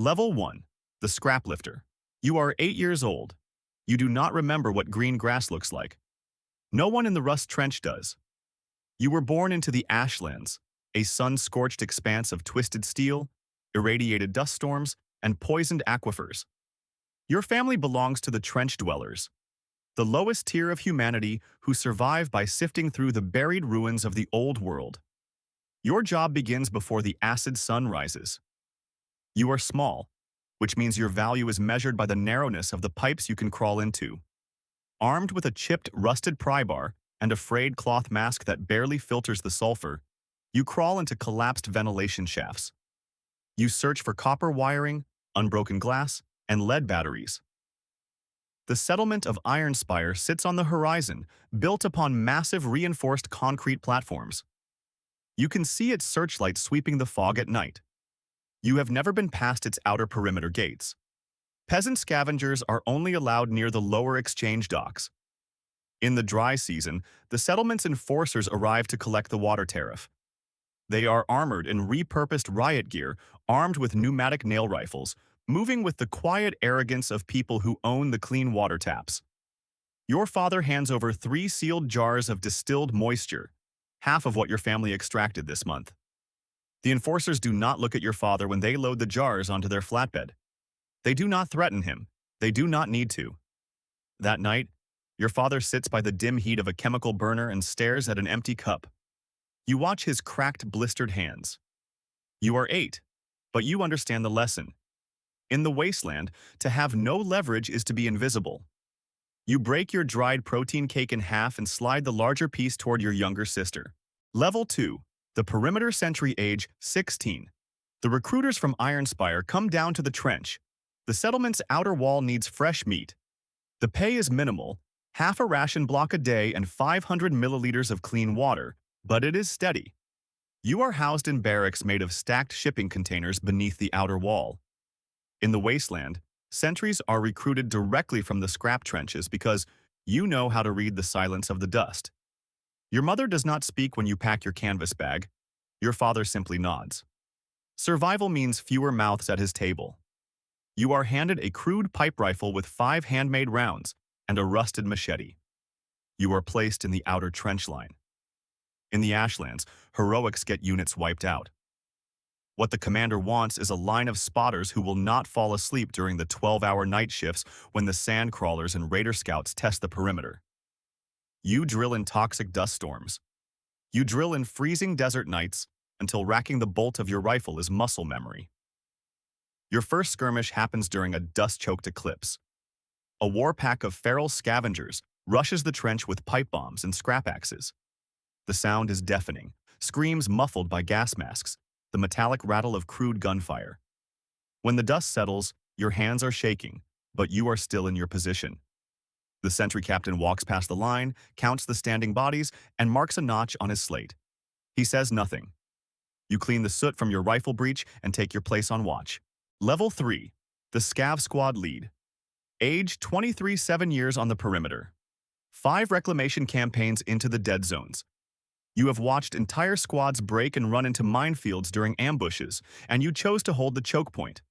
Level 1. The Scraplifter. You are 8 years old. You do not remember what green grass looks like. No one in the Rust Trench does. You were born into the Ashlands, a sun-scorched expanse of twisted steel, irradiated dust storms, and poisoned aquifers. Your family belongs to the trench dwellers, the lowest tier of humanity who survive by sifting through the buried ruins of the old world. Your job begins before the acid sun rises. You are small, which means your value is measured by the narrowness of the pipes you can crawl into. Armed with a chipped, rusted pry bar and a frayed cloth mask that barely filters the sulfur, you crawl into collapsed ventilation shafts. You search for copper wiring, unbroken glass, and lead batteries. The settlement of Ironspire sits on the horizon, built upon massive reinforced concrete platforms. You can see its searchlight sweeping the fog at night. You have never been past its outer perimeter gates. Peasant scavengers are only allowed near the lower exchange docks. In the dry season, the settlement's enforcers arrive to collect the water tariff. They are armored in repurposed riot gear, armed with pneumatic nail rifles, moving with the quiet arrogance of people who own the clean water taps. Your father hands over 3 sealed jars of distilled moisture, half of what your family extracted this month. The enforcers do not look at your father when they load the jars onto their flatbed. They do not threaten him. They do not need to. That night, your father sits by the dim heat of a chemical burner and stares at an empty cup. You watch his cracked, blistered hands. You are 8, but you understand the lesson. In the wasteland, to have no leverage is to be invisible. You break your dried protein cake in half and slide the larger piece toward your younger sister. Level 2. The perimeter sentry age 16. The recruiters from Ironspire come down to the trench. The settlement's outer wall needs fresh meat. The pay is minimal, half a ration block a day and 500 milliliters of clean water, but it is steady. You are housed in barracks made of stacked shipping containers beneath the outer wall. In the wasteland, sentries are recruited directly from the scrap trenches because you know how to read the silence of the dust. Your mother does not speak when you pack your canvas bag. Your father simply nods. Survival means fewer mouths at his table. You are handed a crude pipe rifle with 5 handmade rounds and a rusted machete. You are placed in the outer trench line. In the Ashlands, heroics get units wiped out. What the commander wants is a line of spotters who will not fall asleep during the 12-hour night shifts when the sand crawlers and raider scouts test the perimeter. You drill in toxic dust storms. You drill in freezing desert nights until racking the bolt of your rifle is muscle memory. Your first skirmish happens during a dust-choked eclipse. A war pack of feral scavengers rushes the trench with pipe bombs and scrap axes. The sound is deafening, screams muffled by gas masks, the metallic rattle of crude gunfire. When the dust settles, your hands are shaking, but you are still in your position. The sentry captain walks past the line, counts the standing bodies, and marks a notch on his slate. He says nothing. You clean the soot from your rifle breech and take your place on watch. Level 3. The Scav Squad Lead. Age 23, 7 years on the perimeter. 5 reclamation campaigns into the dead zones. You have watched entire squads break and run into minefields during ambushes, and you chose to hold the choke point.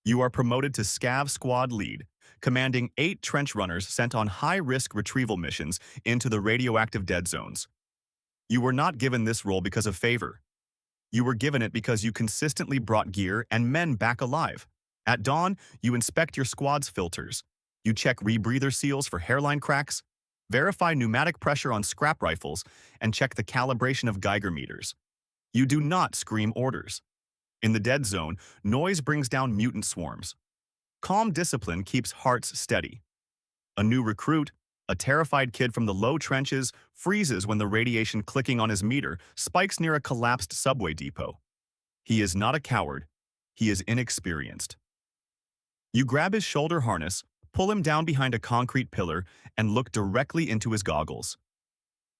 You are promoted to Scav Squad Lead, commanding 8 trench runners sent on high-risk retrieval missions into the radioactive dead zones. You were not given this role because of favor. You were given it because you consistently brought gear and men back alive. At dawn, you inspect your squad's filters. You check rebreather seals for hairline cracks, verify pneumatic pressure on scrap rifles, and check the calibration of Geiger meters. You do not scream orders. In the dead zone, noise brings down mutant swarms. Calm discipline keeps hearts steady. A new recruit, a terrified kid from the low trenches, freezes when the radiation clicking on his meter spikes near a collapsed subway depot. He is not a coward. He is inexperienced. You grab his shoulder harness, pull him down behind a concrete pillar, and look directly into his goggles.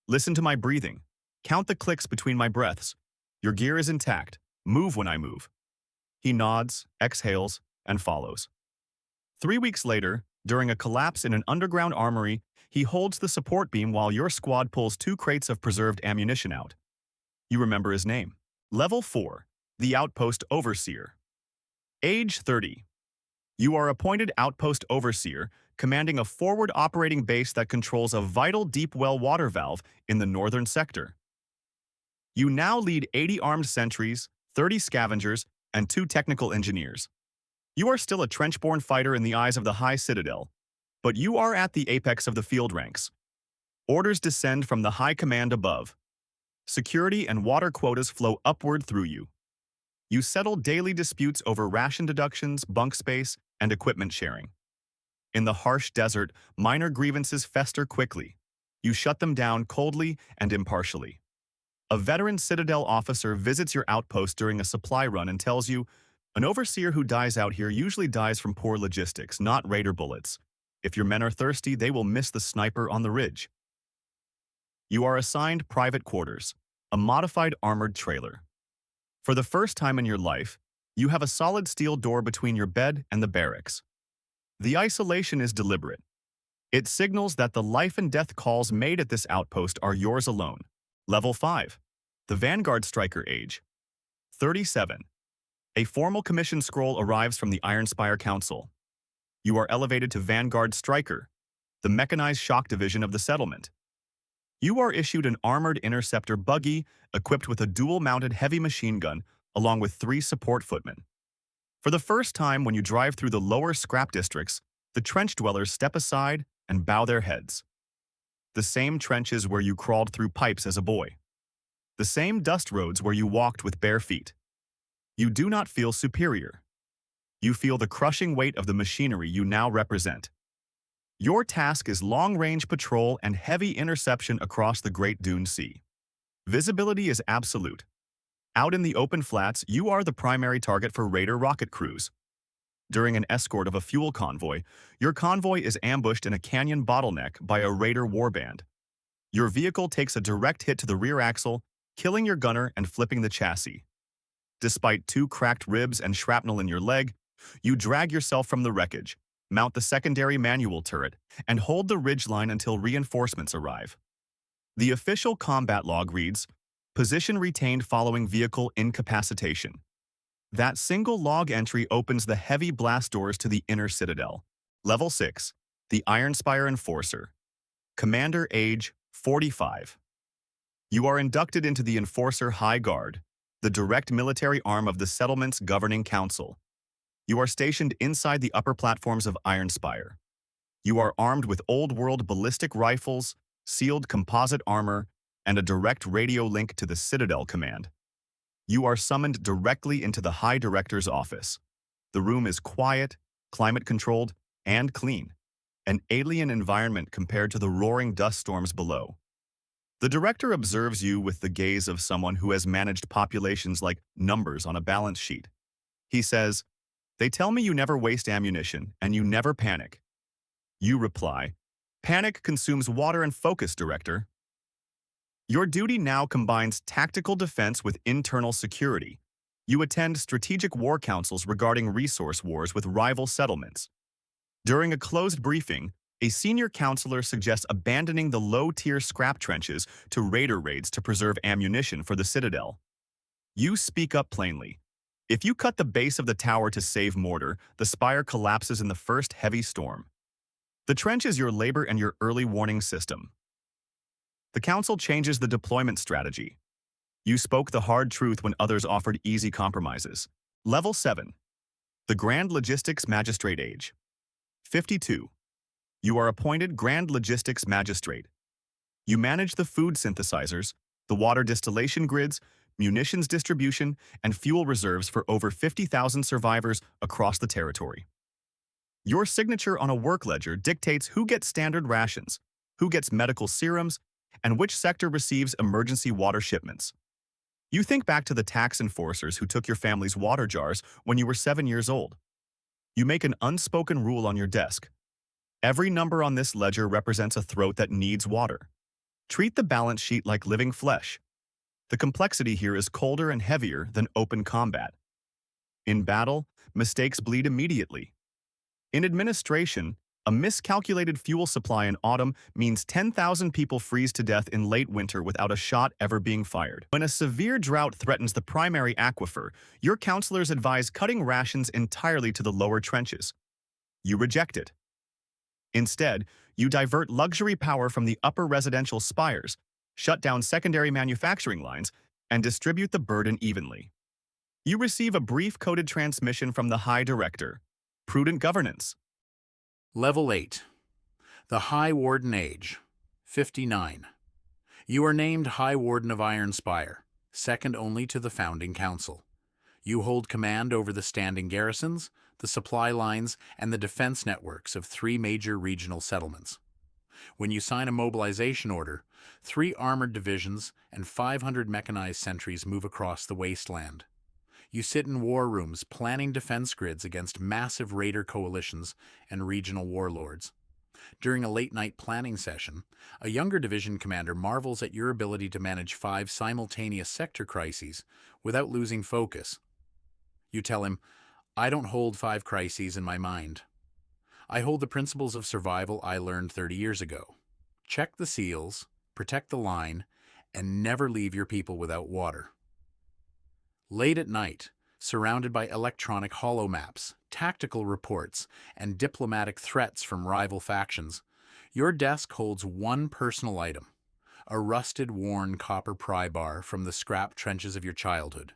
Listen to my breathing. Count the clicks between my breaths. Your gear is intact. Move when I move. He nods, exhales, and follows. 3 weeks later, during a collapse in an underground armory, he holds the support beam while your squad pulls 2 crates of preserved ammunition out. You remember his name. Level 4. The Outpost Overseer. Age 30. You are appointed Outpost Overseer, commanding a forward operating base that controls a vital deep well water valve in the northern sector. You now lead 80 armed sentries, 30 scavengers, and 2 technical engineers. You are still a trench-born fighter in the eyes of the High Citadel, but you are at the apex of the field ranks. Orders descend from the high command above. Security and water quotas flow upward through you. You settle daily disputes over ration deductions, bunk space, and equipment sharing. In the harsh desert, minor grievances fester quickly. You shut them down coldly and impartially. A veteran Citadel officer visits your outpost during a supply run and tells you, "An overseer who dies out here usually dies from poor logistics, not raider bullets. If your men are thirsty, they will miss the sniper on the ridge." You are assigned private quarters, a modified armored trailer. For the first time in your life, you have a solid steel door between your bed and the barracks. The isolation is deliberate. It signals that the life and death calls made at this outpost are yours alone. Level 5. The Vanguard Striker Age. 37. A formal commission scroll arrives from the Ironspire Council. You are elevated to Vanguard Striker, the mechanized shock division of the settlement. You are issued an armored interceptor buggy equipped with a dual-mounted heavy machine gun along with 3 support footmen. For the first time when you drive through the lower scrap districts, the trench dwellers step aside and bow their heads. The same trenches where you crawled through pipes as a boy. The same dust roads where you walked with bare feet. You do not feel superior. You feel the crushing weight of the machinery you now represent. Your task is long-range patrol and heavy interception across the Great Dune Sea. Visibility is absolute. Out in the open flats, you are the primary target for Raider rocket crews. During an escort of a fuel convoy, your convoy is ambushed in a canyon bottleneck by a Raider warband. Your vehicle takes a direct hit to the rear axle, killing your gunner and flipping the chassis. Despite 2 cracked ribs and shrapnel in your leg, you drag yourself from the wreckage, mount the secondary manual turret, and hold the ridgeline until reinforcements arrive. The official combat log reads, "Position retained following vehicle incapacitation." That single log entry opens the heavy blast doors to the inner citadel. Level 6. The Ironspire Enforcer. Commander age 45. You are inducted into the Enforcer High Guard, the direct military arm of the settlement's governing council. You are stationed inside the upper platforms of Ironspire. You are armed with old-world ballistic rifles, sealed composite armor, and a direct radio link to the Citadel Command. You are summoned directly into the High Director's office. The room is quiet, climate-controlled, and clean, an alien environment compared to the roaring dust storms below. The Director observes you with the gaze of someone who has managed populations like numbers on a balance sheet. He says, "They tell me you never waste ammunition and you never panic." You reply, "Panic consumes water and focus, Director." Your duty now combines tactical defense with internal security. You attend strategic war councils regarding resource wars with rival settlements. During a closed briefing, a senior counselor suggests abandoning the low-tier scrap trenches to raider raids to preserve ammunition for the Citadel. You speak up plainly. If you cut the base of the tower to save mortar, the spire collapses in the first heavy storm. The trench is your labor and your early warning system. The council changes the deployment strategy. You spoke the hard truth when others offered easy compromises. Level 7. The Grand Logistics Magistrate Age. 52. You are appointed Grand Logistics Magistrate. You manage the food synthesizers, the water distillation grids, munitions distribution, and fuel reserves for over 50,000 survivors across the territory. Your signature on a work ledger dictates who gets standard rations, who gets medical serums, and which sector receives emergency water shipments. You think back to the tax enforcers who took your family's water jars when you were 7 years old. You make an unspoken rule on your desk. Every number on this ledger represents a throat that needs water. Treat the balance sheet like living flesh. The complexity here is colder and heavier than open combat. In battle, mistakes bleed immediately. In administration, A miscalculated fuel supply in autumn means 10,000 people freeze to death in late winter without a shot ever being fired. When a severe drought threatens the primary aquifer, your counselors advise cutting rations entirely to the lower trenches. You reject it. Instead, you divert luxury power from the upper residential spires, shut down secondary manufacturing lines, and distribute the burden evenly. You receive a brief coded transmission from the High Director. Prudent governance. Level 8. The High Warden age, 59. You are named High Warden of Ironspire, second only to the Founding Council. You hold command over the standing garrisons, the supply lines, and the defense networks of 3 major regional settlements. When you sign a mobilization order, 3 armored divisions and 500 mechanized sentries move across the wasteland. You sit in war rooms planning defense grids against massive raider coalitions and regional warlords. During a late-night planning session, a younger division commander marvels at your ability to manage 5 simultaneous sector crises without losing focus. You tell him, "I don't hold 5 crises in my mind. I hold the principles of survival I learned 30 years ago. Check the seals, protect the line, and never leave your people without water." Late at night, surrounded by electronic holomaps, tactical reports, and diplomatic threats from rival factions, your desk holds one personal item, a rusted, worn copper pry bar from the scrap trenches of your childhood.